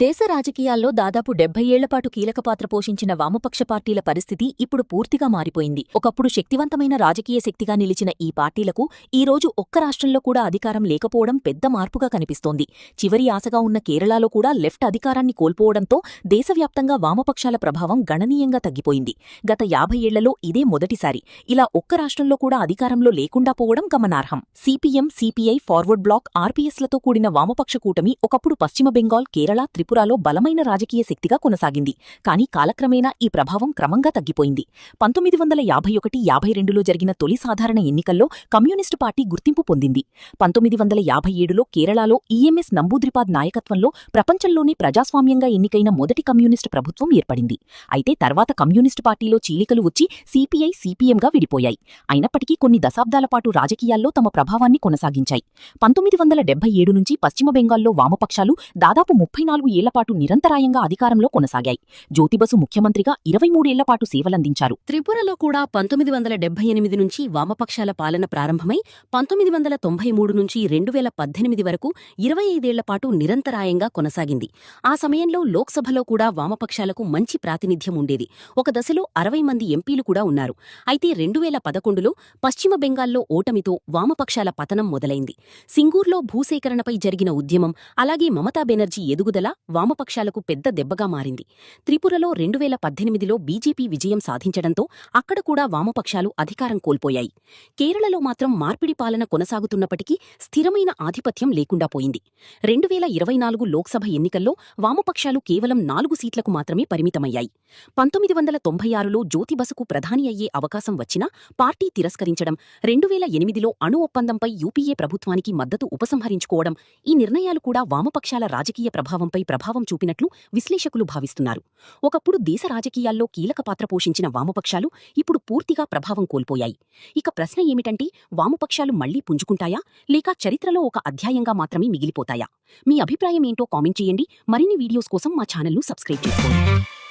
దేశ రాజకీయాల్లో దాదాపు 70 ఏళ్లపాటు కీలక పాత్ర పోషించిన వామపక్ష పార్టీల పరిస్థితి ఇప్పుడు పూర్తిగా మారిపోయింది. ఒకప్పుడు శక్తివంతమైన రాజకీయ శక్తిగా నిలిచిన ఈ పార్టీలకు ఈ రోజు ఒక్క రాష్ట్రంలో కూడా అధికారం లేకపోవడం పెద్ద మార్పుగా కనిపిస్తోంది. చివరి ఆశగా ఉన్న కేరళలో కూడా లెఫ్ట్ అధికారాన్ని కోల్పోవడంతో దేశవ్యాప్తంగా వామపక్షాల ప్రభావం గణనీయంగా తగ్గిపోయింది. గత 50 ఏళ్లలో ఇదే మొదటిసారి ఇలా ఒక్క రాష్ట్రంలో కూడా అధికారంలో లేకుండా పోవడం గమనార్హం. సిపిఎం, సిపిఐ, ఫార్వర్డ్ బ్లాక్, ఆర్పీఎస్లతో కూడిన వామపక్ష కూటమి ఒకప్పుడు పశ్చిమ బెంగాల్, కేరళ, త్రిపురలో బలమైన రాజకీయ శక్తిగా కొనసాగింది. కానీ కాలక్రమేణా ఈ ప్రభావం క్రమంగా తగ్గిపోయింది. 1951-52లో జరిగిన తొలి సాధారణ ఎన్నికల్లో కమ్యూనిస్టు పార్టీ గుర్తింపు పొందింది. 1957లో కేరళలో ఈఎంఎస్ నంబూద్రిపాద్ నాయకత్వంలో ప్రపంచంలోనే ప్రజాస్వామ్యంగా ఎన్నికైన మొదటి కమ్యూనిస్టు ప్రభుత్వం ఏర్పడింది. అయితే తర్వాత కమ్యూనిస్టు పార్టీలో చీలికలు వచ్చి సిపిఐ, సిపిఎంగా విడిపోయాయి. అయినప్పటికీ కొన్ని దశాబ్దాల పాటు రాజకీయాల్లో తమ ప్రభావాన్ని కొనసాగించాయి. 1977 నుంచి పశ్చిమ బెంగాల్లో వామపక్షాలు దాదాపు 34 ఏళ్లపాటు నిరంతరాయంగా అధికారంలో కొనసాగాయి. జ్యోతిబసు ముఖ్యమంత్రిగా 23 ఏళ్లపాటు సేవలందించారు. త్రిపురలో కూడా 1978 నుంచి వామపక్షాల పాలన ప్రారంభమై 1993 నుంచి 2018 వరకు 25 ఏళ్లపాటు నిరంతరాయంగా కొనసాగింది. ఆ సమయంలో లోక్సభలో కూడా వామపక్షాలకు మంచి ప్రాతినిధ్యం ఉండేది. ఒక దశలో 60 మంది ఎంపీలు కూడా ఉన్నారు. అయితే 2011లో పశ్చిమ బెంగాల్లో ఓటమితో వామపక్షాల పతనం మొదలైంది. సింగూర్లో భూసేకరణపై జరిగిన ఉద్యమం, అలాగే మమతా బెనర్జీ ఎదుగుదల వామపక్షాలకు పెద్ద దెబ్బగా మారింది. త్రిపురలో 2018లో బీజేపీ విజయం సాధించడంతో అక్కడ కూడా వామపక్షాలు అధికారం కోల్పోయాయి. కేరళలో మాత్రం మార్పిడి పాలన కొనసాగుతున్నప్పటికీ స్థిరమైన ఆధిపత్యం లేకుండా పోయింది. 2024 లోక్సభ ఎన్నికల్లో వామపక్షాలు కేవలం 4 సీట్లకు మాత్రమే పరిమితమయ్యాయి. 1996లో జ్యోతిబసుకు ప్రధాని అయ్యే అవకాశం వచ్చినా పార్టీ తిరస్కరించడం, 2008లో అణు ఒప్పందంపై యూపీఏ ప్రభుత్వానికి మద్దతు ఉపసంహరించుకోవడం, ఈ నిర్ణయాలు కూడా వామపక్షాల రాజకీయ ప్రభావంపై ప్రభావం చూపినట్లు విశ్లేషకులు భావిస్తున్నారు. ఒకప్పుడు దేశ రాజకీయాల్లో కీలక పాత్ర పోషించిన వామపక్షాలు ఇప్పుడు పూర్తిగా ప్రభావం కోల్పోయాయి. ఇక ప్రశ్న ఏమిటంటే, వామపక్షాలు మళ్లీ పుంజుకుంటాయా, లేక చరిత్రలో ఒక అధ్యాయంగా మాత్రమే మిగిలిపోతాయా? మీ అభిప్రాయం ఏంటో కామెంట్ చేయండి. మరిన్ని వీడియోస్ కోసం మా ఛానల్ను సబ్స్క్రైబ్ చేసుకోండి.